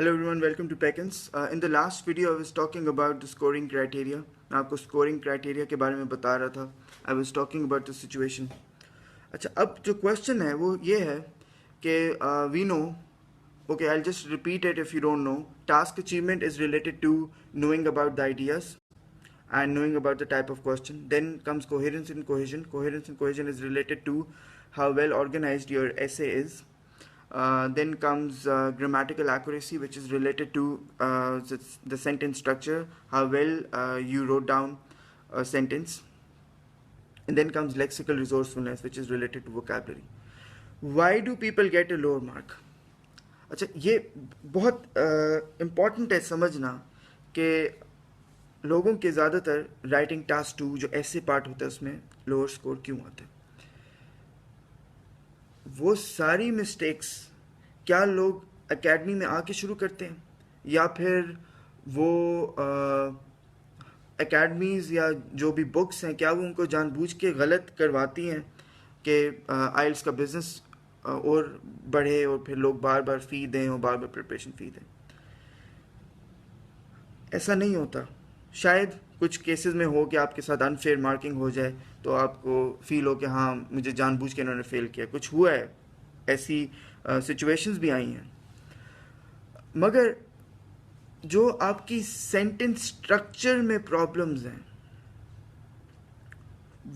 Hello everyone, welcome to Peckins. In the last video I was talking about the scoring criteria. मैं आपको scoring criteria के बारे में बता रहा था. I was talking about the situation. अच्छा, अब जो question है वो ये है कि we know, okay, I'll just repeat it if you don't know. Task achievement is related to knowing about the ideas and knowing about the type of question. Then comes coherence and cohesion. Coherence and cohesion is related to how well organized your essay is. Then comes grammatical accuracy, which is related to the sentence structure, how well you wrote down a sentence. And then comes lexical resourcefulness, which is related to vocabulary. Why do people get a lower mark? अच्छा, ये बहुत important है समझना कि लोगों के ज़्यादातर writing task 2 जो ऐसे पार्ट होता है उसमें लोअर स्कोर क्यों आता है. वो सारी मिस्टेक्स क्या लोग एकेडमी में आके शुरू करते हैं या फिर वो एकेडमीज़ या जो भी बुक्स हैं क्या वो उनको जानबूझ के गलत करवाती हैं कि आइल्स का बिज़नेस और बढ़े और फिर लोग बार बार फ़ी दें और बार बार प्रिपरेशन फ़ी दें. ऐसा नहीं होता. शायद कुछ केसेस में हो कि आपके साथ अनफेयर मार्किंग हो जाए तो आपको फील हो कि हाँ मुझे जानबूझ के इन्होंने फेल किया. कुछ हुआ है, ऐसी सिचुएशंस भी आई हैं. मगर जो आपकी सेंटेंस स्ट्रक्चर में प्रॉब्लम्स हैं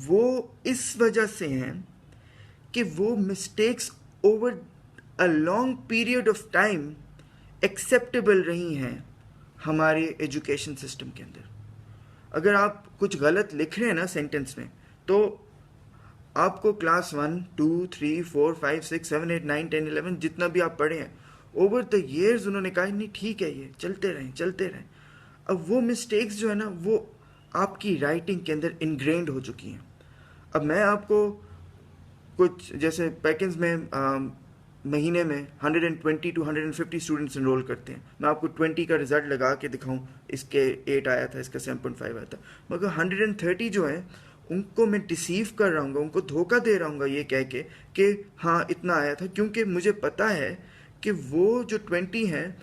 वो इस वजह से हैं कि वो mistakes over a long period of time acceptable रही हैं हमारे एजुकेशन सिस्टम के अंदर. अगर आप कुछ गलत लिख रहे हैं ना सेंटेंस में तो आपको क्लास 1, 2, 3, 4, 5, 6, 7, 8, 9, 10, 11 जितना भी आप पढ़े हैं ओवर द ईयर्स उन्होंने कहा नहीं ठीक है ये चलते रहें. अब वो मिस्टेक्स जो है ना वो आपकी राइटिंग के अंदर इनग्रेन्ड हो चुकी हैं. अब मैं आपको कुछ जैसे पैकेज में महीने में 120 to 150 स्टूडेंट्स इनरोल करते हैं. मैं आपको 20 का रिजल्ट लगा के दिखाऊं इसके 8 आया था, इसका 7.5 आया था, मगर 130 जो हैं उनको मैं डिसीव कर रहा हूँ, उनको धोखा दे रहा हूँ ये कह के कि हाँ इतना आया था, क्योंकि मुझे पता है कि वो जो 20 हैं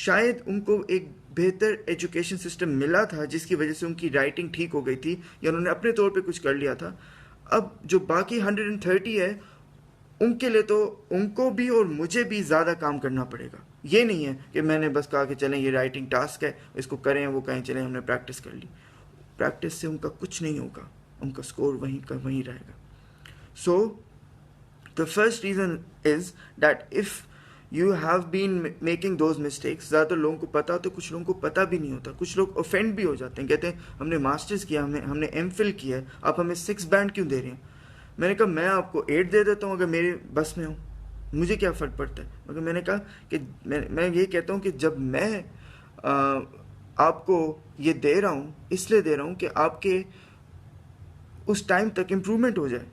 शायद उनको एक बेहतर एजुकेशन सिस्टम मिला था जिसकी वजह से उनकी राइटिंग ठीक हो गई थी या उन्होंने अपने तौर पे कुछ कर लिया था. अब जो बाकी 130 है उनके लिए तो उनको भी और मुझे भी ज़्यादा काम करना पड़ेगा. ये नहीं है कि मैंने बस कहा कि चलें ये राइटिंग टास्क है इसको करें, वो कहें चलें हमने प्रैक्टिस कर ली. प्रैक्टिस से उनका कुछ नहीं होगा, उनका स्कोर वहीं का वहीं रहेगा. So the first reason is that if you have been making those mistakes. ज़्यादातर लोगों को पता होता है, कुछ लोगों को पता भी नहीं होता. कुछ लोग ऑफेंड भी हो जाते हैं, कहते हैं हमने मास्टर्स किया, हमने एमफिल किया है, आप हमें 6 बैंड क्यों दे रहे हैं. मैंने कहा मैं आपको 8 दे देता हूँ अगर मेरे बस में हो, मुझे क्या फ़र्क पड़ता है. मगर मैंने कहा कि मैं ये कहता हूँ कि जब मैं आपको ये दे रहा हूँ इसलिए दे रहा हूँ कि आपके उस टाइम तक इम्प्रूवमेंट हो जाए.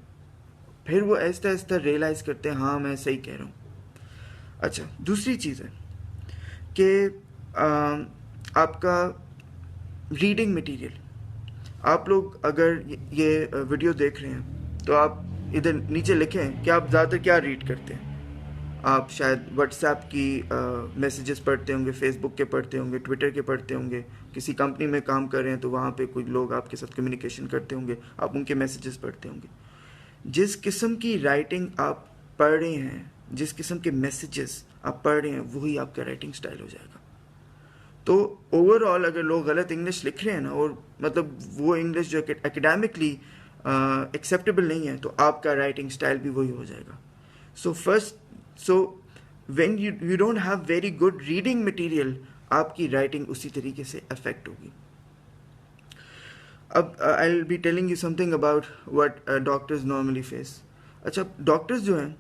फिर वो ऐसा ऐसा रियलाइज़ करते हैं हाँ मैं सही कह रहा हूँ. अच्छा, दूसरी चीज़ है कि आपका रीडिंग मटेरियल. आप लोग अगर ये वीडियो देख रहे हैं तो आप इधर नीचे लिखें कि आप ज़्यादातर क्या रीड करते हैं. आप शायद व्हाट्सएप की मैसेजेस पढ़ते होंगे, फेसबुक के पढ़ते होंगे, ट्विटर के पढ़ते होंगे, किसी कंपनी में काम कर रहे हैं तो वहाँ पे कुछ लोग आपके साथ कम्युनिकेशन करते होंगे, आप उनके मैसेजेस पढ़ते होंगे. जिस किस्म की राइटिंग आप पढ़ रहे हैं, जिस किस्म के मैसेजेस आप पढ़ रहे हैं वही आपका राइटिंग स्टाइल हो जाएगा. तो ओवरऑल अगर लोग गलत इंग्लिश लिख रहे हैं ना और मतलब वो इंग्लिश जो एकेडमिकली एक्सेप्टेबल नहीं है तो आपका राइटिंग स्टाइल भी वही हो जाएगा. So when you don't have very good reading material आपकी राइटिंग उसी तरीके से अफेक्ट होगी. अब आई will be telling you something about what doctors normally face. अच्छा, डॉक्टर्स जो हैं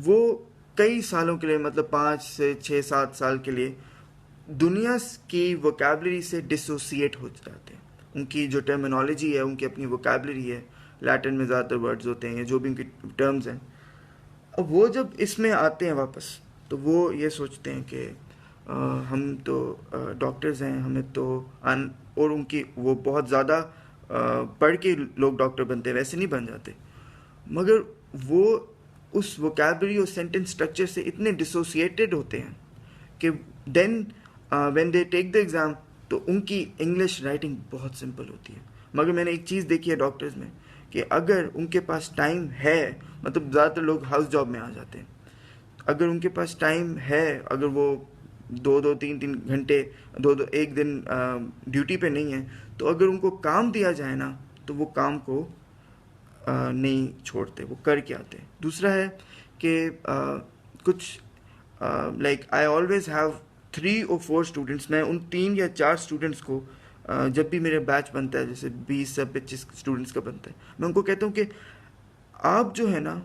वो कई सालों के लिए मतलब 5 से 6, 7 साल के लिए दुनिया की वोकैबलरी से डिसोसिएट हो जाते हैं. उनकी जो टर्मिनोलॉजी है, उनकी अपनी वोकैबलरी है, लैटिन में ज़्यादातर वर्ड्स होते हैं जो भी उनकी टर्म्स हैं. अब वो जब इसमें आते हैं वापस तो वो ये सोचते हैं कि हम तो डॉक्टर्स हैं, हमें तो और उनकी वो बहुत ज़्यादा पढ़ के लोग डॉक्टर बनते हैं, वैसे नहीं बन जाते. मगर वो उस वोकैबलरी और सेंटेंस स्ट्रक्चर से इतने डिसोसिएटेड होते हैं कि then when they take the exam तो उनकी इंग्लिश राइटिंग बहुत सिंपल होती है। मगर मैंने एक चीज़ देखी है डॉक्टर्स में कि अगर उनके पास टाइम है, मतलब ज़्यादातर लोग हाउस जॉब में आ जाते हैं, अगर उनके पास टाइम है, अगर वो 2-2 3-3 घंटे 1 दिन ड्यूटी पे नहीं है, तो अगर उनको काम दिया जाए ना तो वो काम को नहीं छोड़ते, वो करके आते हैं। दूसरा है कि कुछ like I always have 3 or 4 students, मैं उन 3 या 4 स्टूडेंट्स को जब भी मेरा बैच बनता है, जैसे 20 या 25 स्टूडेंट्स का बनता है, मैं उनको कहता हूँ कि आप जो है ना,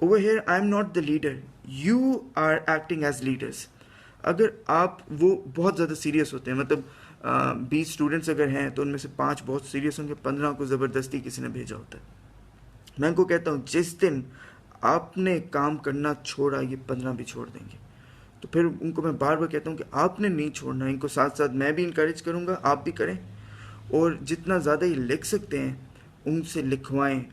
over here I am not the leader, you are acting as leaders. अगर आप, वो बहुत ज़्यादा सीरियस होते हैं, मतलब 20 स्टूडेंट्स अगर हैं तो उनमें से 5 बहुत सीरियस होंगे, 15 को ज़बरदस्ती किसी ने भेजा होता है। मैं उनको कहता हूँ जिस दिन आपने काम करना छोड़ा, ये 15 भी छोड़ देंगे। तो फिर उनको मैं बार बार कहता हूँ कि आपने नहीं छोड़ना, इनको साथ साथ मैं भी इंकरेज करूँगा, आप भी करें, और जितना ज़्यादा ये लिख सकते हैं उनसे लिखवाएं।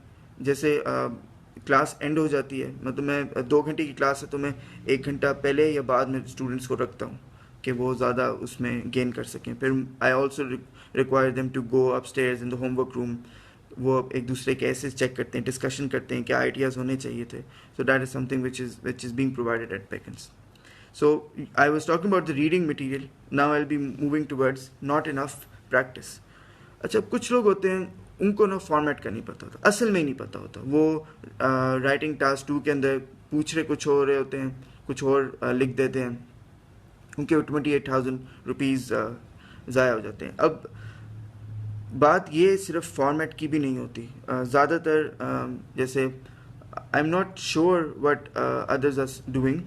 जैसे क्लास एंड हो जाती है, मतलब मैं 2 घंटे की क्लास है तो मैं 1 घंटा पहले या बाद में स्टूडेंट्स को रखता हूँ कि वो ज़्यादा उसमें गेन कर सकें। फिर I also require them to go upstairs in the homework room, वो एक दूसरे के ऐसे चेक करते हैं, डिस्कशन करते हैं, क्या आइडियाज़ होने चाहिए थे। So that is something which is being provided eight Beckens. So I was talking about the reading material. Now I'll be moving towards not enough practice. अच्छा, कुछ लोग होते हैं उनको ना फॉर्मेट का नहीं पता होता, असल में ही नहीं पता होता। वो राइटिंग टास्क 2 के अंदर पूछ रहे कुछ हो रहे होते हैं, कुछ और लिख देते हैं, उनके 28,000 रुपीज़ ज़ाया हो जाते हैं। अब बात ये सिर्फ फॉर्मेट की भी नहीं होती। ज़्यादातर जैसे I am not sure what others are doing,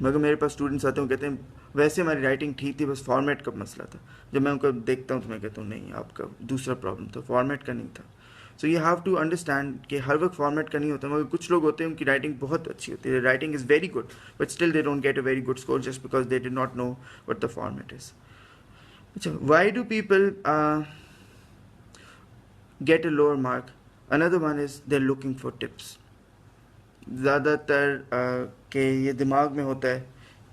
मगर मेरे पास स्टूडेंट्स आते हैं, कहते हैं वैसे हमारी राइटिंग ठीक थी, बस फॉर्मेट का मसला था। जब मैं उनको देखता हूँ तो मैं कहता हूँ नहीं, आपका दूसरा प्रॉब्लम था, फॉर्मेट का नहीं था। So you have to understand कि हर वक्त फॉर्मेट का नहीं होता। मगर कुछ लोग होते हैं उनकी राइटिंग बहुत अच्छी होती है, writing is very good, but still they don't get a very good score just because they did not know what the format is. अच्छा, why do people get a lower mark? Another one is they are looking for tips. ज़्यादातर के ये दिमाग में होता है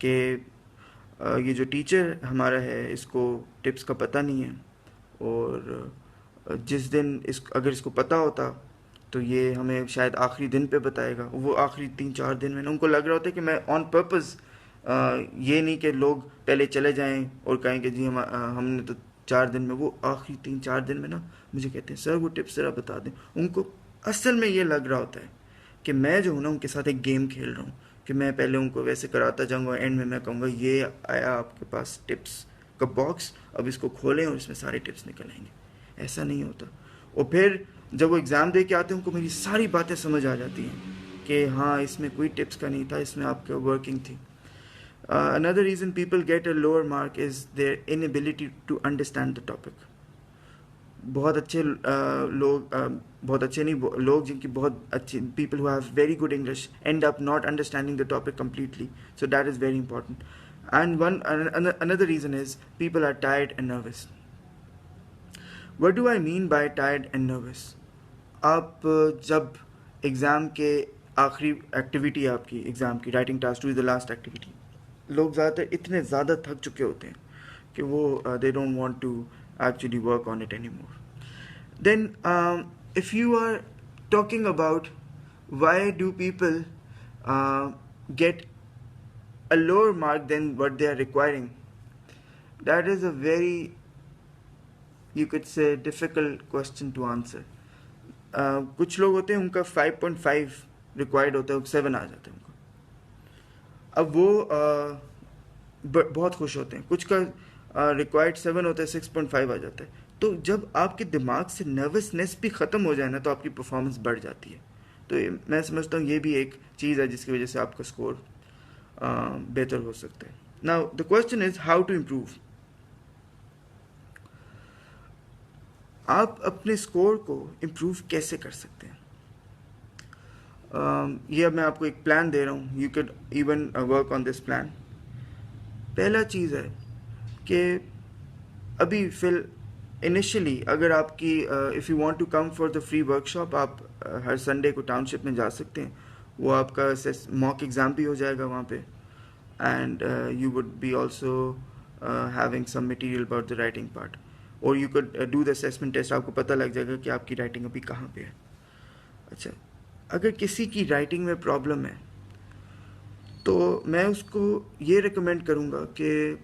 कि ये जो टीचर हमारा है इसको टिप्स का पता नहीं है, और जिस दिन अगर इसको पता होता तो ये हमें शायद आखिरी दिन पे बताएगा। वो आखिरी 3-4 दिन में ना उनको लग रहा होता है कि मैं ऑन पर्पस, ये नहीं कि लोग पहले चले जाएं और कहें कि जी हमने तो 4 दिन में, वो आखिरी 3-4 दिन में ना मुझे कहते हैं सर वो टिप्स ज़रा बता दें। उनको असल में ये लग रहा होता है कि मैं जो हूँ ना उनके साथ एक गेम खेल रहा हूँ, कि मैं पहले उनको वैसे कराता जाऊँगा, एंड में मैं कहूँगा ये आया आपके पास टिप्स का बॉक्स, अब इसको खोलें और इसमें सारे टिप्स निकल आएंगे। ऐसा नहीं होता। और फिर जब वो एग्ज़ाम दे के आते हैं उनको मेरी सारी बातें समझ आ जाती हैं कि हाँ इसमें कोई टिप्स का नहीं था, इसमें आपका वर्किंग थी। Another reason people get a lower mark is their inability to understand the topic. बहुत अच्छे लोग, बहुत अच्छे नहीं, लोग जिनकी बहुत अच्छी, people who have very good English and up not understanding the topic completely. So that is very important. And another reason is people are tired and nervous. What do I mean by tired and nervous? आप जब exam के आखिरी activity, आपकी exam की writing task 2 is the last activity, लोग ज़्यादातर इतने ज़्यादा थक चुके होते हैं कि वो they don't want to actually work on it anymore. Then if you are talking about why do people get a lower mark than what they are requiring, that is a very, you could say, difficult question to answer. कुछ लोग होते हैं उनका 5.5 required होता है, 7 आ जाता है उनको। अब वो बहुत खुश होते हैं। कुछ का रिक्वायर्ड 7 होता है, 6.5 आ जाता है। तो जब आपके दिमाग से नर्वसनेस भी ख़त्म हो जाए ना तो आपकी परफॉर्मेंस बढ़ जाती है। तो मैं समझता हूँ ये भी एक चीज़ है जिसकी वजह से आपका स्कोर बेहतर हो सकता है। Now the question is how to improve. आप अपने स्कोर को इम्प्रूव कैसे कर सकते हैं? ये अब मैं आपको एक प्लान दे रहा हूँ, you can even work on this plan. पहला चीज़ है कि अभी इनिशियली अगर आपकी if you want to come for the free workshop, आप हर संडे को टाउनशिप में जा सकते हैं। वो आपका मॉक एग्ज़ाम भी हो जाएगा वहाँ पे, and you would be also having some material about the writing part, or you could do the assessment test. आपको पता लग जाएगा कि आपकी राइटिंग अभी कहाँ पे है. अच्छा, अगर किसी की राइटिंग में प्रॉब्लम है तो मैं उसको ये रिकमेंड करूँगा कि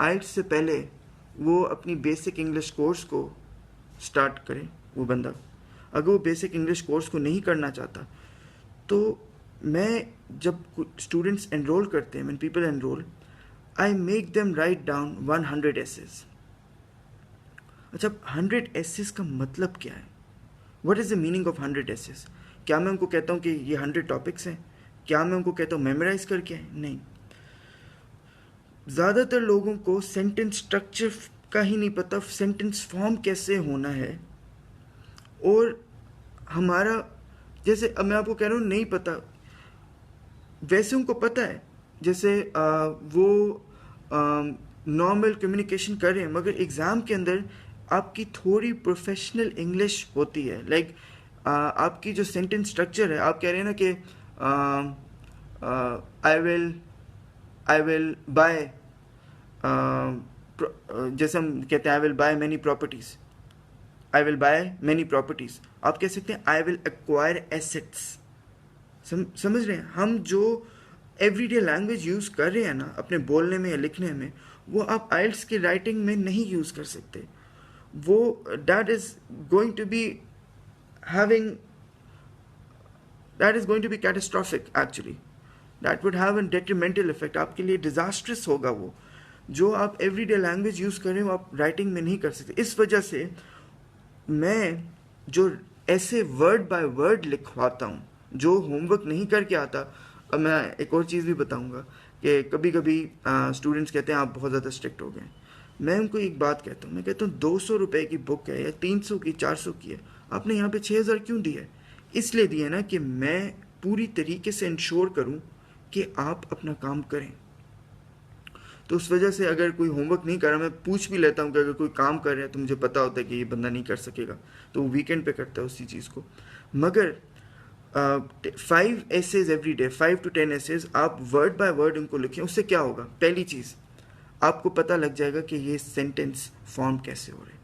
आइट्स से पहले वो अपनी बेसिक इंग्लिश कोर्स को स्टार्ट करे. वो बंदा अगर वो बेसिक इंग्लिश कोर्स को नहीं करना चाहता, तो मैं जब स्टूडेंट्स एनरोल करते हैं, when people enrol, I make them write down 100 essays. अच्छा, 100 एसेज का मतलब क्या है? What is the meaning of 100 essays? क्या मैं उनको कहता हूँ कि ये 100 टॉपिक्स हैं? क्या मैं उनको कहता हूँ मेमोराइज करके आए? नहीं. ज़्यादातर लोगों को सेंटेंस स्ट्रक्चर का ही नहीं पता, सेंटेंस फॉर्म कैसे होना है. और हमारा, जैसे अब मैं आपको कह रहा हूँ नहीं पता, वैसे उनको पता है. जैसे वो नॉर्मल कम्युनिकेशन कर रहे हैं, मगर एग्ज़ाम के अंदर आपकी थोड़ी प्रोफेशनल इंग्लिश होती है. लाइक आपकी जो सेंटेंस स्ट्रक्चर है, आप कह रहे हैं ना कि आई विल बाय, जैसे हम कहते हैं I will by many properties, I will by many properties. आप कह सकते हैं आई विल एक्वायर एसेट्स. समझ रहे हैं? हम जो एवरीडे लैंग्वेज यूज़ कर रहे हैं ना अपने बोलने में या लिखने में, वो आप आइल्स की राइटिंग में नहीं यूज़ कर सकते. वो that is going to be having, that is going to be catastrophic actually. That would have an detrimental effect. आपके लिए डिजास्ट्रस होगा वो. जो आप एवरीडे लैंग्वेज यूज़ कर रहे हो आप राइटिंग में नहीं कर सकते. इस वजह से मैं जो ऐसे वर्ड बाय वर्ड लिखवाता हूँ, जो होमवर्क नहीं करके आता. अब मैं एक और चीज़ भी बताऊँगा कि कभी कभी स्टूडेंट्स कहते हैं आप बहुत ज़्यादा स्ट्रिक्ट हो गए. मैं उनको एक बात कहता हूँ, मैं कहता हूँ 200 रुपये की बुक है या 300 की, 400 की है, आपने यहाँ पे 6000 क्यों दिया है? इसलिए दिया ना कि मैं पूरी तरीके से इंश्योर करूँ कि आप अपना काम करें. तो उस वजह से अगर कोई होमवर्क नहीं कर रहा, मैं पूछ भी लेता हूँ कि अगर कोई काम कर रहा है तो मुझे पता होता है कि ये बंदा नहीं कर सकेगा, तो वो वीकेंड पे करता है उसी चीज़ को. मगर 5 essays every day, 5 to 10 essays आप वर्ड बाय वर्ड उनको लिखें. उससे क्या होगा? पहली चीज़, आपको पता लग जाएगा कि ये सेंटेंस फॉर्म कैसे हो रहे हैं.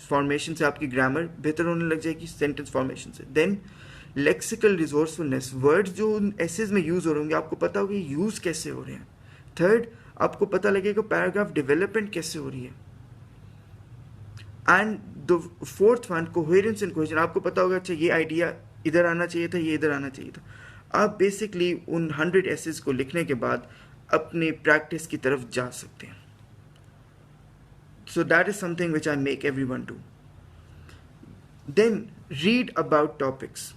फॉर्मेशन से आपकी ग्रामर बेहतर होने लग जाएगी, सेंटेंस फॉर्मेशन से. देन लेक्सिकल रिसोर्सफुलनेस, वर्ड जो उन एसेज में यूज़ हो रहे होंगे आपको पता होगा यूज़ कैसे हो रहे हैं. थर्ड, आपको पता लगेगा पैराग्राफ डेवलपमेंट कैसे हो रही है. And the fourth one, coherence and cohesion. आपको पता होगा अच्छा ये आइडिया इधर आना चाहिए था, ये इधर आना चाहिए था. आप बेसिकली उन 100 एसेज को लिखने के बाद अपने प्रैक्टिस की तरफ जा सकते हैं. So that is something which I make everyone do. Then read about topics.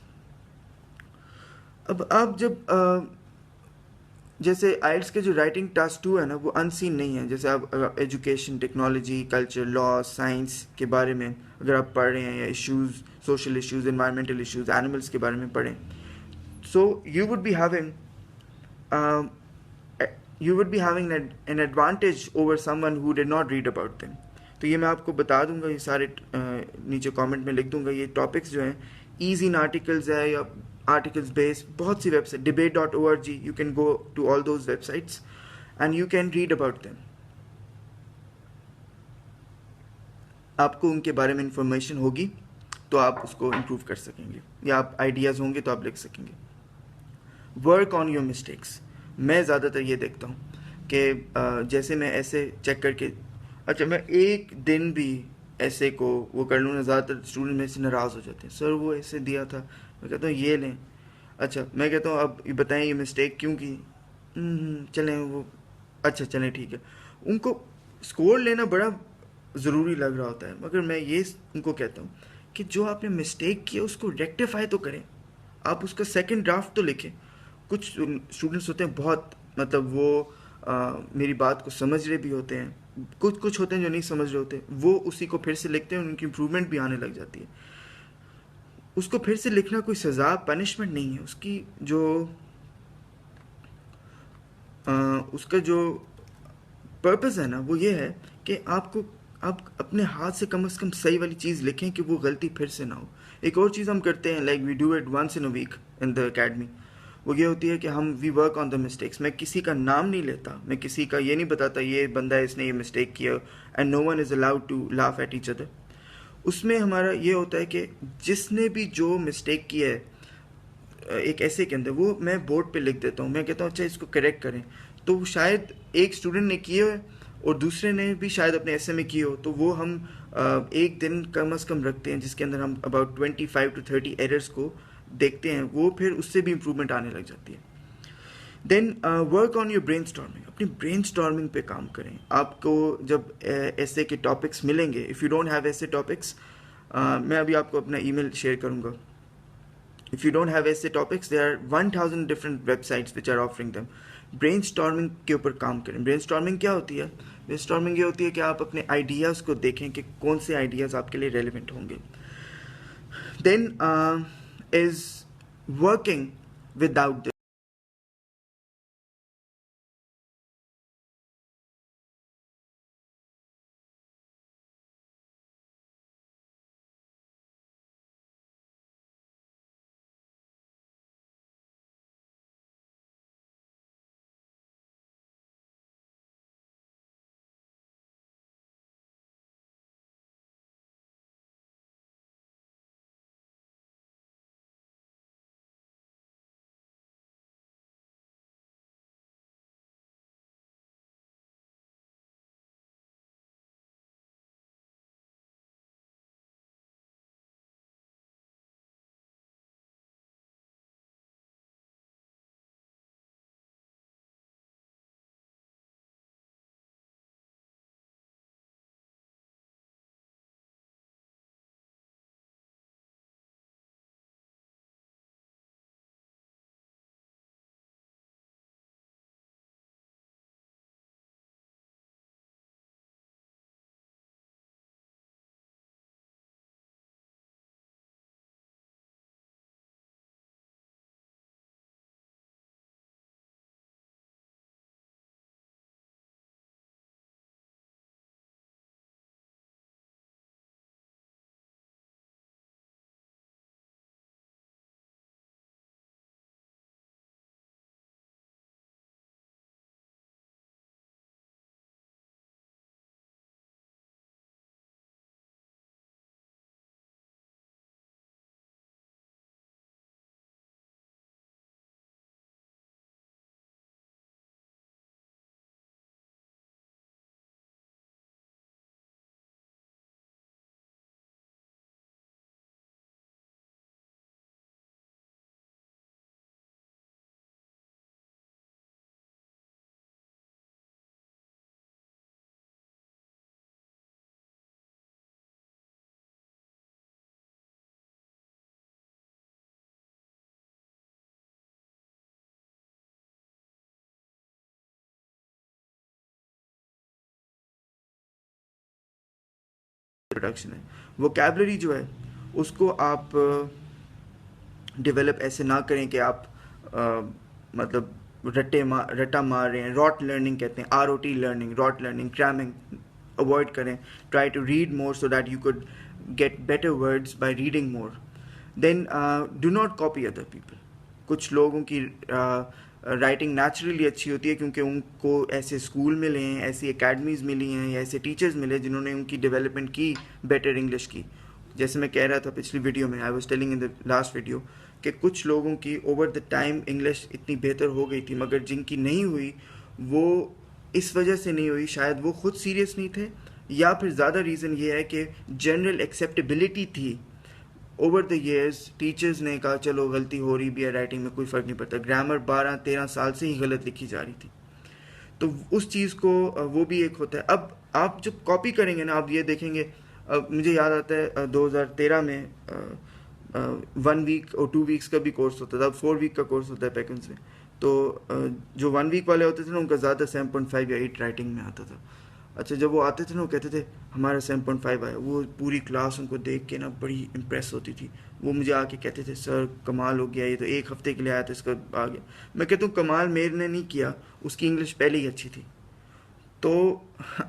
अब आप जब जैसे आइल्स के जो राइटिंग टास्क 2 है ना, वो अनसीन नहीं है. जैसे आप education, technology, culture, law, science के बारे में अगर आप पढ़ रहे हैं, या issues, social issues, environmental issues, animals के बारे में पढ़ें, so you would be having an advantage over someone who did not read about them. तो ये मैं आपको बता दूंगा, ये सारे नीचे कमेंट में लिख दूंगा. ये टॉपिक्स जो हैं ईजी इन आर्टिकल्स है या articles based, बहुत सी website, debate.org, you can go to all those websites and you can read about them. आपको उनके बारे में इंफॉर्मेशन होगी तो आप उसको इम्प्रूव कर सकेंगे, या आप आइडियाज़ होंगे तो आप लिख सकेंगे. Work on your mistakes. मैं ज़्यादातर ये देखता हूँ कि जैसे मैं ऐसे चेक करके, अच्छा मैं एक दिन भी ऐसे को वो कर लूँ ना, ज़्यादातर स्टूडेंट मेरे से नाराज़ हो जाते हैं, सर वो ऐसे दिया था. मैं कहता हूँ ये लें. अच्छा मैं कहता हूँ अब ये बताएं ये मिस्टेक क्यों की. चलें वो, अच्छा चलें ठीक है. उनको स्कोर लेना बड़ा ज़रूरी लग रहा होता है, मगर मैं ये उनको कहता हूँ कि जो आपने मिस्टेक किया उसको रेक्टिफाई तो करें. आप उसका सेकंड ड्राफ्ट तो लिखें. कुछ स्टूडेंट्स होते हैं बहुत, मतलब वो मेरी बात को समझ रहे भी होते हैं, कुछ होते हैं जो नहीं समझ रहे होते, वो उसी को फिर से लिखते हैं, उनकी इम्प्रूवमेंट भी आने लग जाती है. उसको फिर से लिखना कोई सज़ा, पनिशमेंट नहीं है. उसकी जो उसका जो पर्पस है ना, वो ये है कि आप अपने हाथ से कम सही वाली चीज़ लिखें कि वो गलती फिर से ना हो. एक और चीज़ हम करते हैं, like we do it once in a week in the academy. वो ये होती है कि हम we work on the mistakes. मैं किसी का नाम नहीं लेता, मैं किसी का ये नहीं बताता ये बंदा है इसने ये मिस्टेक किया, and no one is allowed to laugh at each other. उसमें हमारा ये होता है कि जिसने भी जो मिस्टेक किया है एक ऐसे के अंदर, वो मैं बोर्ड पे लिख देता हूँ। मैं कहता हूँ अच्छा इसको करेक्ट करें। तो शायद एक स्टूडेंट ने किए है और दूसरे ने भी शायद अपने ऐसे में किए हो, तो वो हम एक दिन कम से कम रखते हैं जिसके अंदर हम अबाउट 25 to 30 एरर्स को देखते हैं। वो फिर उससे भी इम्प्रूवमेंट आने लग जाती है। Then work on your brainstorming. अपनी ब्रेन स्टॉर्मिंग पे काम करें। आपको जब ऐसे के टॉपिक्स मिलेंगे, इफ़ यू डोंट हैव ऐसे टॉपिक्स, मैं अभी आपको अपना ईमेल शेयर करूँगा। If you don't have ऐसे topics, there are 1000 different websites which are offering them. Brainstorming के ऊपर काम करें। ब्रेनस्टॉर्मिंग क्या होती है? ब्रेनस्टॉर्मिंग ये होती है कि आप अपने आइडियाज़ को देखें कि कौन से आइडियाज़ आपके लिए रेलिवेंट होंगे। Then is working without production है। वोकैबलरी जो है उसको आप डेवलप ऐसे ना करें कि आप मतलब रट्टा मार रहे हैं। रॉट लर्निंग कहते हैं, ROT learning, rote learning, cramming avoid करें। Try to read more so that you could get better words by reading more. Then do not copy other people. कुछ लोगों की राइटिंग नेचुरली अच्छी होती है क्योंकि उनको ऐसे स्कूल मिले हैं, ऐसी एकेडमीज़ मिली हैं या ऐसे टीचर्स मिले जिन्होंने उनकी डेवलपमेंट की बेटर इंग्लिश की। जैसे मैं कह रहा था पिछली वीडियो में, I was telling in the last video, कि कुछ लोगों की ओवर द टाइम इंग्लिश इतनी बेहतर हो गई थी, मगर जिनकी नहीं हुई वो इस वजह से नहीं हुई, शायद वो खुद सीरियस नहीं थे, या फिर ज़्यादा रीज़न ये है कि जनरल एक्सेप्टेबिलिटी थी। ओवर द ईयर्स टीचर्स ने कहा चलो गलती हो रही भी है राइटिंग में, कोई फ़र्क नहीं पड़ता। ग्रामर 12-13 साल से ही गलत लिखी जा रही थी, तो उस चीज़ को वो भी एक होता है। अब आप जब कॉपी करेंगे ना, आप ये देखेंगे, मुझे याद आता है 2013 में 1 वीक और 2 वीक्स का भी कोर्स होता था। अब 4 वीक का कोर्स होता है पैकेंस में। तो जो 1 वीक वाले होते थे ना, उनका ज़्यादा 7.5 या 8 राइटिंग में आता था। अच्छा, जब वो आते थे ना, वो कहते थे हमारा 7.5 आया। वो पूरी क्लास उनको देख के ना बड़ी इम्प्रेस होती थी। वो मुझे आके कहते थे सर कमाल हो गया, ये तो 1 हफ्ते के लिए आया था, इसका आ गया। मैं कहता हूँ कमाल मेरे ने नहीं किया, उसकी इंग्लिश पहले ही अच्छी थी। तो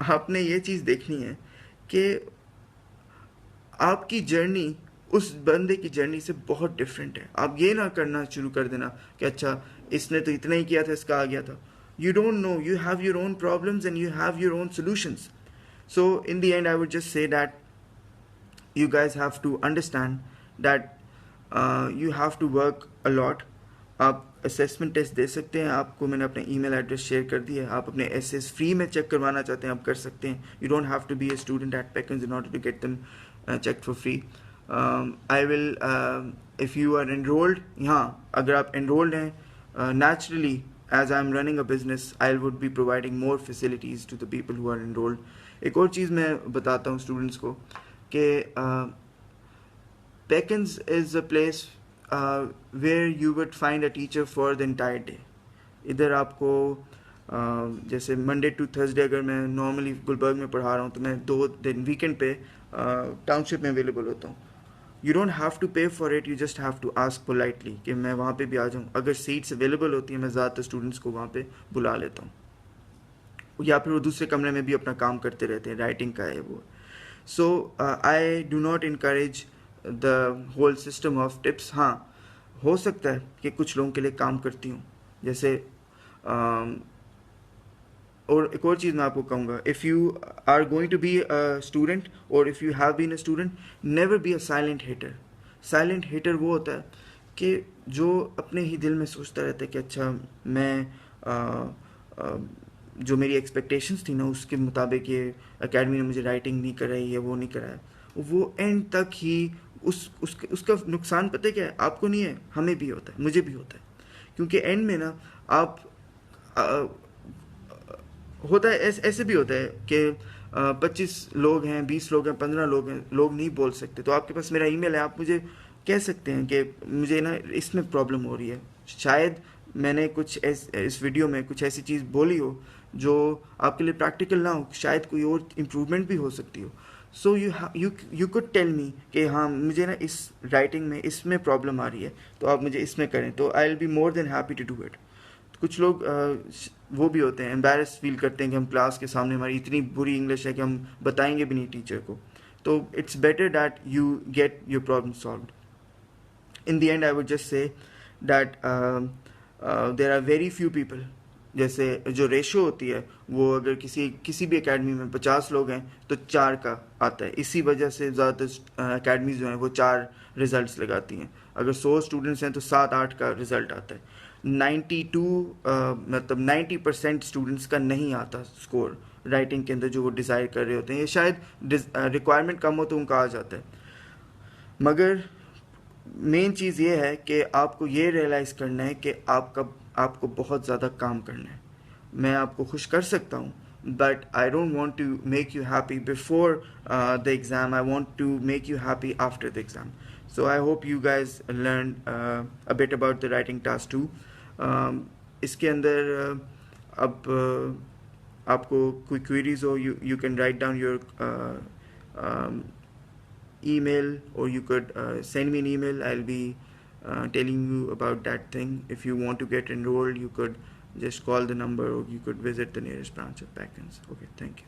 आपने ये चीज़ देखनी है कि आपकी जर्नी उस बंदे की जर्नी से बहुत डिफरेंट है. आप ये ना करना शुरू कर देना कि अच्छा इसने तो इतना ही किया था, इसका आ गया था. You don't know. You have your own problems and you have your own solutions. So in the end, I would just say that you guys have to understand that you have to work a lot. आप assessment test दे सकते हैं. आपको मैंने अपना email address share कर दिया है. आप अपने एसेस फ्री में चेक करवाना चाहते हैं, आप कर सकते हैं. You don't have to be a student at Peckins in order to get them checked for free. I will, if you are enrolled, हाँ अगर आप enrolled हैं, naturally as I am running a business, I would be providing more facilities to the people who are enrolled. एक और चीज़ मैं बताता हूँ students को कि Peckins is a place where you would find a teacher for the entire day. इधर आपको जैसे मंडे टू थर्सडे अगर मैं नॉर्मली गुलबर्ग में पढ़ा रहा हूँ तो मैं 2 दिन वीकेंड पे टाउनशिप में अवेलेबल होता हूँ. You don't have to pay for it, you just have to ask politely कि मैं वहाँ पे भी आ जाऊँ. अगर सीट्स अवेलेबल होती हैं मैं ज़्यादातर स्टूडेंट्स को वहाँ पे बुला लेता हूँ, या फिर वो दूसरे कमरे में भी अपना काम करते रहते हैं, राइटिंग का है वो. So I do not encourage the whole system of tips. हाँ हो सकता है कि कुछ लोगों के लिए काम करती हूँ, जैसे और एक और चीज़ मैं आपको कहूँगा, if you are going to be a student और if you have been a student, never be a silent hater. Silent hater वो होता है कि जो अपने ही दिल में सोचता रहता है कि अच्छा मैं जो मेरी एक्सपेक्टेशंस थी ना उसके मुताबिक ये एकेडमी ने मुझे राइटिंग नहीं कराई है, वो नहीं कराया. वो एंड तक ही उसका नुकसान पता है क्या है? आपको नहीं है, हमें भी होता है, मुझे भी होता है. क्योंकि एंड में ना आप होता है ऐसे भी होता है कि 25 लोग हैं, 20 लोग हैं, 15 लोग हैं, लोग नहीं बोल सकते. तो आपके पास मेरा ईमेल है, आप मुझे कह सकते हैं कि मुझे ना इसमें प्रॉब्लम हो रही है. शायद मैंने कुछ इस वीडियो में कुछ ऐसी चीज़ बोली हो जो आपके लिए प्रैक्टिकल ना हो, शायद कोई और इम्प्रूवमेंट भी हो सकती हो. So you could tell me कि हाँ मुझे ना इस राइटिंग में इसमें प्रॉब्लम आ रही है, तो आप मुझे इसमें करें, तो I will be more than happy to do it. कुछ लोग वो भी होते हैं, एम्बैरस फील करते हैं कि हम क्लास के सामने हमारी इतनी बुरी इंग्लिश है कि हम बताएंगे भी नहीं टीचर को. तो it's better that you get your problem solved. In the end I would just say that there are very few people. जैसे जो रेशो होती है वो अगर किसी भी एकेडमी में 50 लोग हैं तो 4 का आता है. इसी वजह से ज़्यादातर एकेडमीज जो हैं वो 4 रिजल्ट्स लगाती हैं. अगर 100 स्टूडेंट्स हैं तो 7-8 का रिजल्ट आता है. 90% स्टूडेंट्स का नहीं आता स्कोर राइटिंग के अंदर जो वो डिज़ायर कर रहे होते हैं. ये शायद रिक्वायरमेंट कम हो तो उनका आ जाता है. मगर मेन चीज़ ये है कि आपको ये रियलाइज़ करना है कि आपको बहुत ज़्यादा काम करना है. मैं आपको खुश कर सकता हूँ, but I don't want to make you happy before the exam. I want to make you happy after the exam. So I hope you guys learned a bit about the writing task too. इसके अंदर अब आपको कोई queries हो, you can write down your email, or you could send me an email. I'll be telling you about that thing. If you want to get enrolled, you could just call the number, or you could visit the nearest branch of Peckins. Okay, thank you.